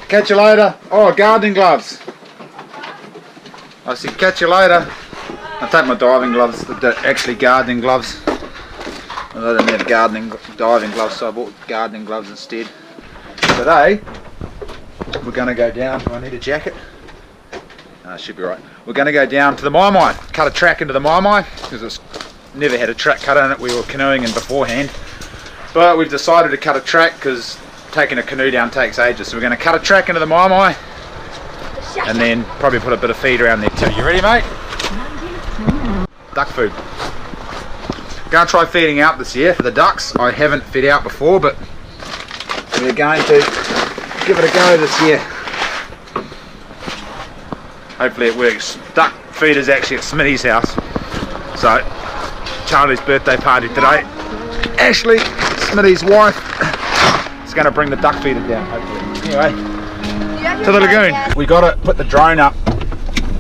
Catch you later. Oh, gardening gloves. I said catch you later. I take my diving gloves, they're actually gardening gloves. I didn't have diving gloves, so I bought gardening gloves instead. Today, we're going to go down. Do I need a jacket? No, should be right. We're going to go down to the Mai Mai, cut a track into the Mai Mai, because it's never had a track cut in it. We were canoeing in beforehand. But we've decided to cut a track because taking a canoe down takes ages. So we're going to cut a track into the Mai Mai and then probably put a bit of feed around there too. You ready, mate? Duck food. Going to try feeding out this year for the ducks. I haven't fed out before, but we're going to give it a go this year. Hopefully it works. Duck feed is actually at Smitty's house. So, Charlie's birthday party today. Ashley, Smitty's wife, is going to bring the duck feeder down, hopefully. Anyway, to the lagoon. We got to put the drone up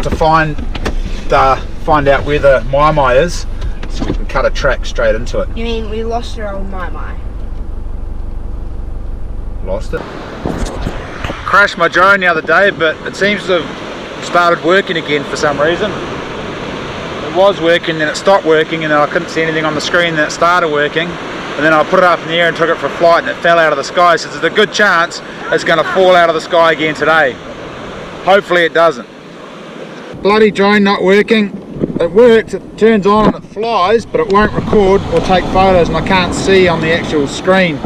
to find out where the Mai Mai is, so we can cut a track straight into it. You mean we lost our old Mai Mai? Lost it? Crashed my drone the other day, but it seems to have started working again for some reason. It was working, then it stopped working, and then I couldn't see anything on the screen, then it started working, and then I put it up in the air and took it for a flight, and it fell out of the sky. So there's a good chance it's going to fall out of the sky again today. Hopefully it doesn't. Bloody drone not working. It works, it turns on and it flies, but it won't record or take photos, and I can't see on the actual screen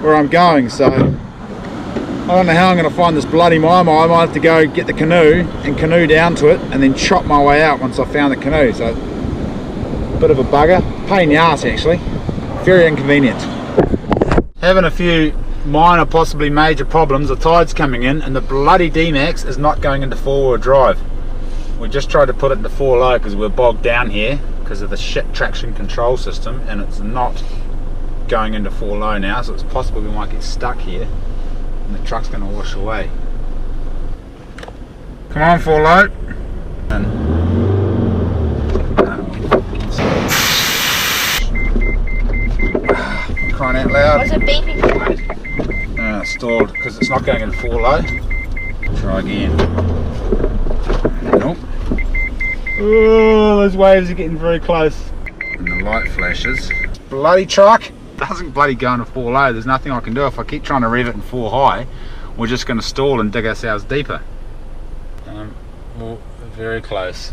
where I'm going. So I don't know how I'm going to find this bloody Mai Mai. I might have to go get the canoe and canoe down to it and then chop my way out once I found the canoe. So bit of a bugger, pain in the ass actually, very inconvenient. Having a few minor, possibly major problems. The tide's coming in and the bloody D-Max is not going into four-wheel drive. We just tried to put it into 4-low because we're bogged down here because of the shit traction control system, and it's not going into 4-low now, so it's possible we might get stuck here and the truck's going to wash away. Come on, 4-low. Crying out loud. What's it beeping for? Stalled because it's not going in 4-low. Try again. Nope. Oh, those waves are getting very close. And the light flashes. Bloody truck doesn't bloody go into 4-low. There's nothing I can do. If I keep trying to rev it in 4-high, we're just going to stall and dig ourselves deeper. Well, very close.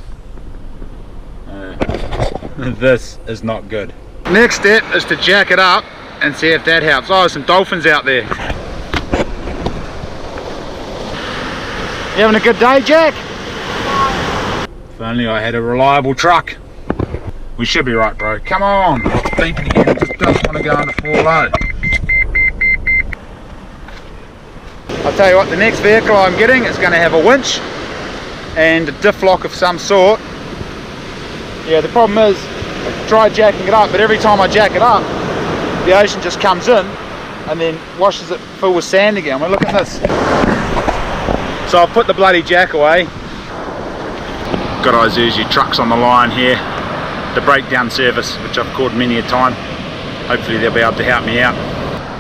This is not good. Next step is to jack it up and see if that helps. Oh, there's some dolphins out there. You having a good day, Jack? If only I had a reliable truck. We should be right, bro. Come on. Beeping again. It just doesn't want to go into 4-low. I'll tell you what, the next vehicle I'm getting is going to have a winch and a diff lock of some sort. Yeah, the problem is I tried jacking it up, but every time I jack it up, the ocean just comes in and then washes it full with sand again. Well, look at this. So I'll put the bloody jack away. Got Isuzu trucks on the line here, the breakdown service, which I've called many a time. Hopefully they'll be able to help me out.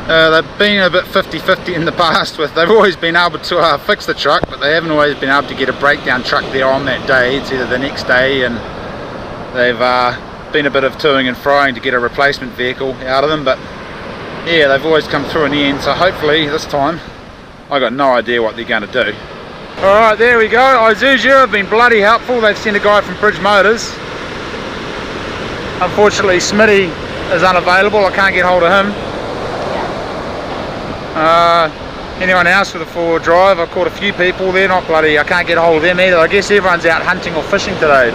They've been a bit 50-50 in the past. They've always been able to fix the truck, but they haven't always been able to get a breakdown truck there on that day. It's either the next day, and they've been a bit of toing and froing to get a replacement vehicle out of them. But yeah, they've always come through in the end, so hopefully this time I got no idea what they're going to do. Alright, there we go. Isuzu have been bloody helpful. They've sent a guy from Bridge Motors. Unfortunately, Smitty is unavailable. I can't get hold of him. Anyone else with a 4-wheel drive? I caught a few people. They're not bloody, I can't get hold of them either. I guess everyone's out hunting or fishing today.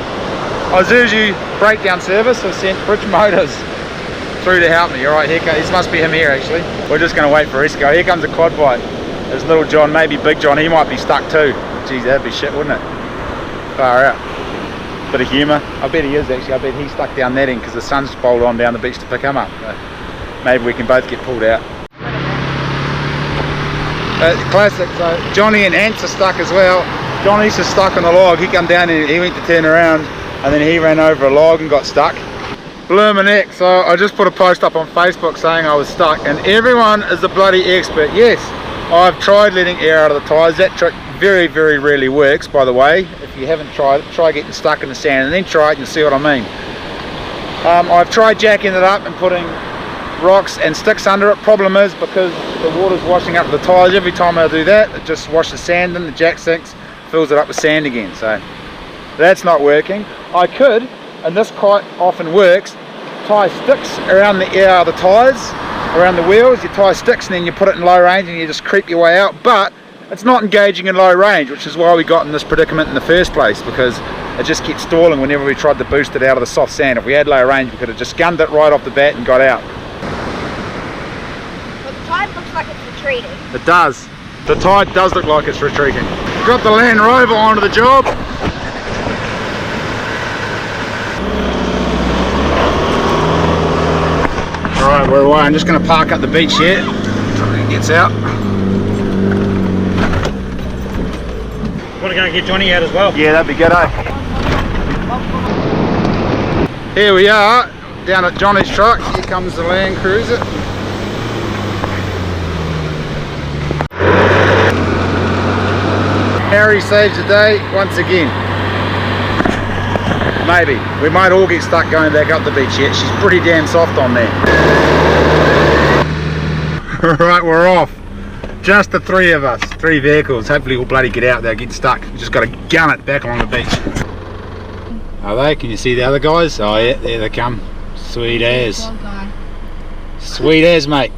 Isuzu breakdown service has sent Bridge Motors through to help me. Alright, here comes, this must be him here actually. We're just going to wait for Esco. Here comes a quad bike. There's Little John, maybe Big John, he might be stuck too. Geez, that'd be shit, wouldn't it? Far out. Bit of humour. I bet he is actually. I bet he's stuck down that end because the sun's bowled on down the beach to pick him up. So maybe we can both get pulled out. Classic. So Johnny and Ants are stuck as well. Johnny's just stuck on the log. He come down and he went to turn around and then he ran over a log and got stuck. Bloomin' heck. So I just put a post up on Facebook saying I was stuck, and everyone is a bloody expert. Yes, I've tried letting air out of the tyres. That trick very, very rarely works, by the way. If you haven't tried it, try getting stuck in the sand and then try it and see what I mean. I've tried jacking it up and putting rocks and sticks under it. Problem is, because the water's washing up the tyres, every time I do that, it just washes sand in, the jack sinks, fills it up with sand again. So that's not working. I could, and this quite often works, tie sticks around the air of the tyres, around the wheels. You tie sticks and then you put it in low range and you just creep your way out, but it's not engaging in low range, which is why we got in this predicament in the first place, because it just kept stalling whenever we tried to boost it out of the soft sand. If we had low range, we could have just gunned it right off the bat and got out. But the tide looks like it's retreating. It does. The tide does look like it's retreating. Got the Land Rover onto the job. Alright, we're away. I'm just going to park up the beach here until he gets out. Want to go and get Johnny out as well? Yeah, that'd be good, eh? Here we are, down at Johnny's truck. Here comes the Land Cruiser. Harry saves the day once again. Maybe. We might all get stuck going back up the beach yet. She's pretty damn soft on there. Right, we're off. Just the three of us, 3 vehicles. Hopefully we'll bloody get out there, get stuck. We just got to gun it back along the beach. Are they? Can you see the other guys? Oh yeah, there they come. Sweet as. Sweet as, mate.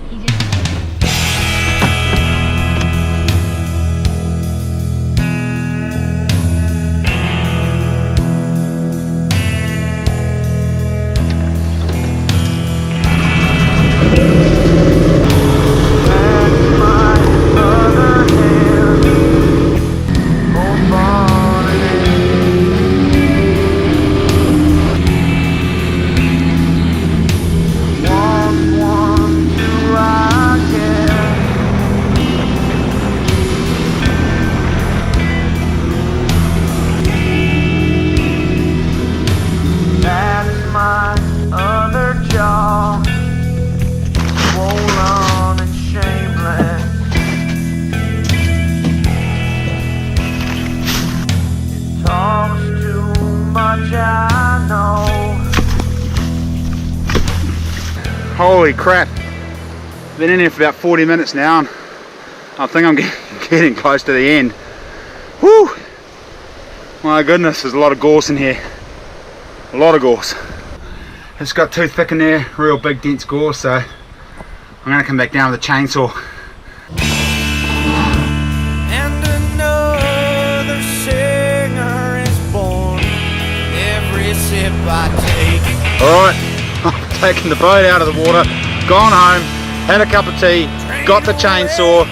Holy crap, been in here for about 40 minutes now and I think I'm getting close to the end. Whew, my goodness, there's a lot of gorse in here, a lot of gorse. It's got too thick in there, real big dense gorse, so I'm going to come back down with a chainsaw. And another singer is born every sip I take. Alright, I've taken the boat out of the water, gone home, had a cup of tea, got the chainsaw,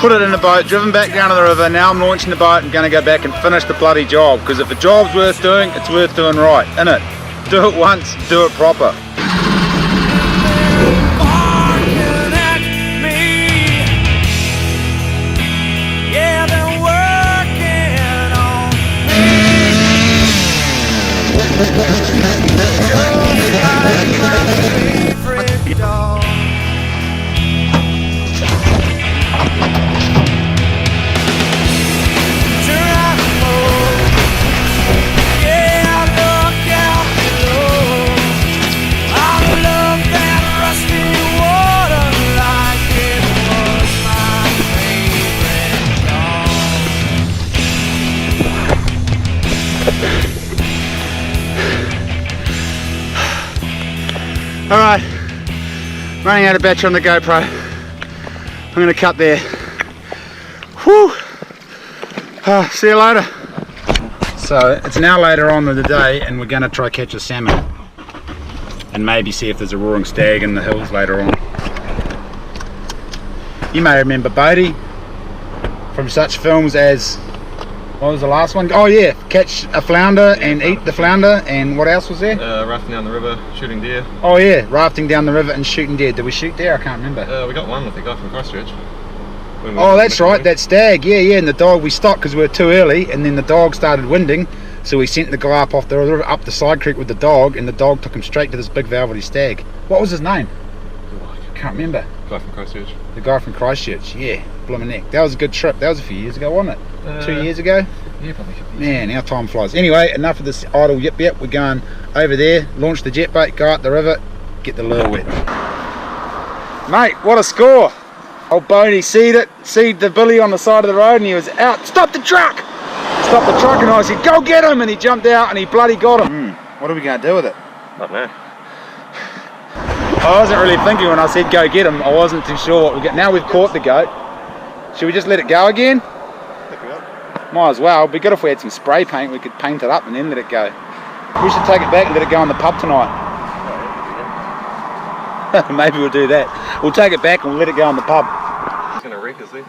put it in the boat, driven back down to the river. Now I'm launching the boat and going to go back and finish the bloody job, because if a job's worth doing, it's worth doing right, innit? Do it once, do it proper. Barking at me. Yeah, they're working on me. Just like my favorite dog. Alright, running out of battery on the GoPro. I'm going to cut there. Whew. See you later. So it's now later on in the day and we're going to try catch a salmon. And maybe see if there's a roaring stag in the hills later on. You may remember Bodie from such films as, what was the last one? Oh yeah, catch a flounder and eat the flounder, and what else was there? Rafting down the river, shooting deer. Oh yeah, rafting down the river and shooting deer. Did we shoot deer? I can't remember. We got one with the guy from Christchurch. Oh, that's right, that stag. Yeah, and the dog, we stopped because we were too early, and then the dog started winding, so we sent the guy up off the river, up the side creek with the dog, and the dog took him straight to this big velvety stag. What was his name? I can't remember. Guy from Christchurch. The guy from Christchurch, yeah, blooming neck. That was a good trip. That was a few years ago, wasn't it? 2 years ago? Yeah, probably. Man, how time flies. Anyway, enough of this idle yip. We're going over there, launch the jet boat, go up the river, get the lure wet. Mate, what a score! Old Boney seed the billy on the side of the road, and he was out. Stop the truck! Stop the truck, and I said, go get him! And he jumped out and he bloody got him. What are we going to do with it? Not man. I wasn't really thinking when I said go get him. I wasn't too sure what we get. Now we've caught the goat. Should we just let it go again? Might as well. It'd be good if we had some spray paint. We could paint it up and then let it go. We should take it back and let it go in the pub tonight. Maybe we'll do that. We'll take it back and we'll let it go in the pub. He's going to wreck, is he?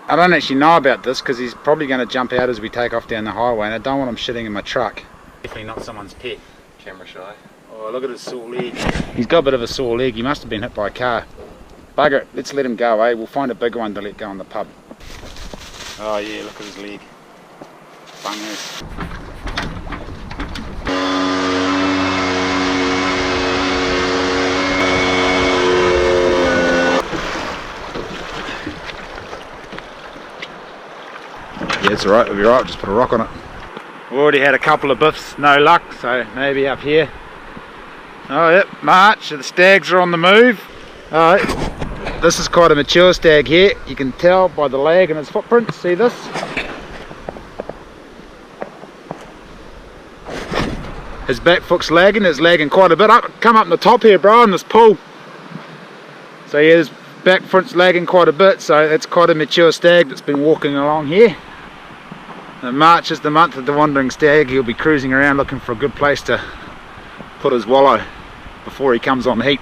I don't actually know about this because he's probably going to jump out as we take off down the highway, and I don't want him shitting in my truck. Definitely not someone's pet. Camera shy. Oh, look at his sore leg. He's got a bit of a sore leg. He must have been hit by a car. Bugger it. Let's let him go, eh? We'll find a bigger one to let go in the pub. Oh yeah, look at his leg. Bungers. Yeah, it's alright. We'll be right. Just put a rock on it. We've already had a couple of biffs, no luck, so maybe up here. Oh yep, March, the stags are on the move. Alright, this is quite a mature stag here. You can tell by the lag in his footprints. See this? His back foot's lagging, it's lagging quite a bit. Come up in the top here, bro, in this pool. So yeah, his back foot's lagging quite a bit, so that's quite a mature stag that's been walking along here. And March is the month of the wandering stag. He'll be cruising around looking for a good place to put his wallow before he comes on heat.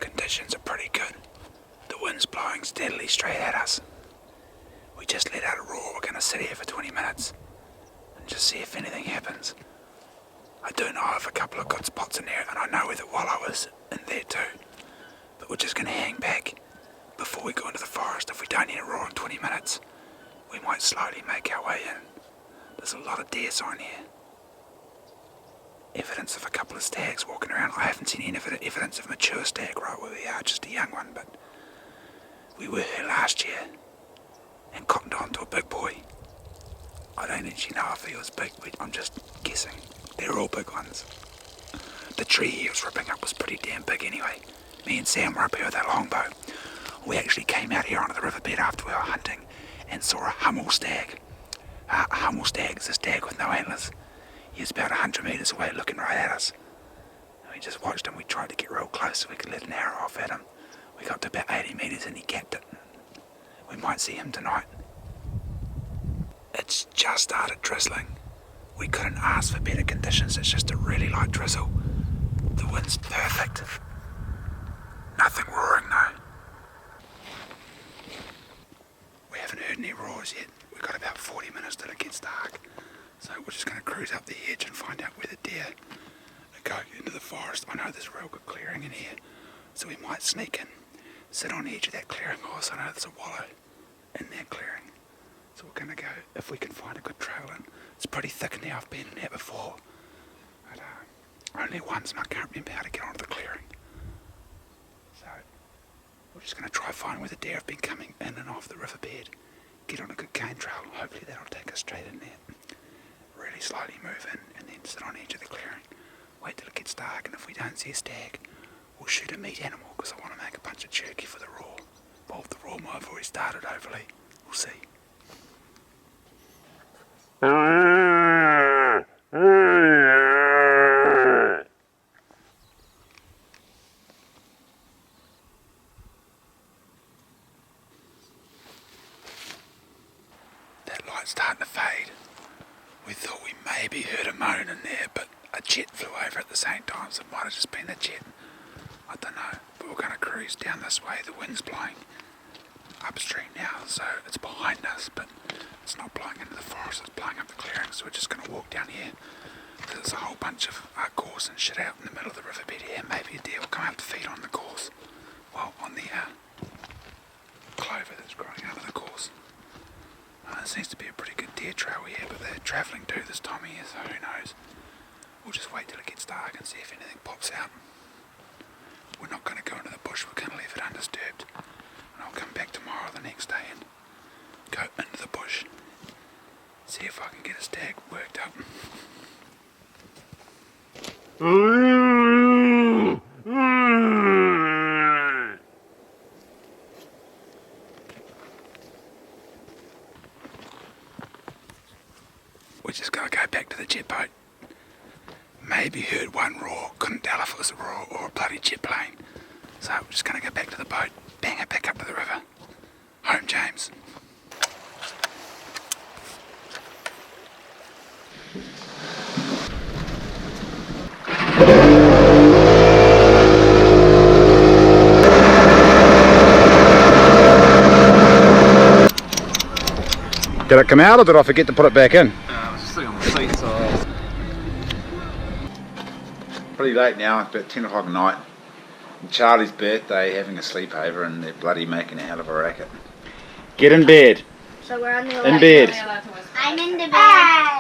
Conditions are pretty good. The wind's blowing steadily straight at us. We just let out a roar. We're going to sit here for 20 minutes and just see if anything happens. I do know of a couple of good spots in there, and I know where the wallow is in there too. But we're just going to hang back before we go into the forest. If we don't hear a roar in 20 minutes, we might slowly make our way in. There's a lot of deer sign here. Evidence of a couple of stags walking around. I haven't seen any evidence of a mature stag right where we are, just a young one, but we were here last year and cottoned on to a big boy. I don't actually know if he was big, I'm just guessing. They're all big ones. The tree he was ripping up was pretty damn big anyway. Me and Sam were up here with our longbow. We actually came out here onto the riverbed after we were hunting and saw a Hummel stag. A Hummel stag is a stag with no antlers. He was about 100 metres away looking right at us. And we just watched him. We tried to get real close so we could let an arrow off at him. We got to about 80 metres and he capped it. We might see him tonight. It's just started drizzling. We couldn't ask for better conditions. It's just a really light drizzle. The wind's perfect. Nothing roaring though. We haven't heard any roars yet. We've got about 40 minutes till it gets dark. So we're just going to cruise up the edge and find out where the deer go into the forest. I know there's a real good clearing in here, so we might sneak in, sit on the edge of that clearing. Also, I know there's a wallow in that clearing, so we're going to go if we can find a good trail in. It's pretty thick in there. I've been in there before, but only once, and I can't remember how to get onto the clearing. So we're just going to try find where the deer have been coming in and off the riverbed. Get on a good cane trail. Hopefully that'll take us straight in there. Really slowly move in and then sit on the edge of the clearing. Wait till it gets dark, and if we don't see a stag, we'll shoot a meat animal because I want to make a bunch of jerky for the raw. Well, the raw might have already started overly. We'll see. a jet flew over at the same time, so it might have just been the jet. I don't know, but we're going to cruise down this way. The wind's blowing upstream now, so it's behind us, but it's not blowing into the forest, it's blowing up the clearing, so we're just going to walk down here. There's a whole bunch of gorse and shit out in the middle of the riverbed here. Maybe a deer will come out to feed on the gorse. Well, on the clover that's growing out of the gorse. There seems to be a pretty good deer trail here, but they're travelling too this time of year, so who knows. We'll just wait till it gets dark and see if anything pops out. We're not going to go into the bush, we're going to leave it undisturbed. And I'll come back tomorrow or the next day and go into the bush. See if I can get a stag worked up. We're just going to go back to the jet boat. Maybe heard one roar, couldn't tell if it was a roar or a bloody jet plane. So we're just going to go back to the boat, bang it back up to the river. Home, James. Did it come out or did I forget to put it back in? I was just sitting on the seat, so. Pretty late now, it's about 10 o'clock at night. Charlie's birthday, having a sleepover, and they're bloody making a hell of a racket. Get in bed. So we're on the In bed. I'm in the bed.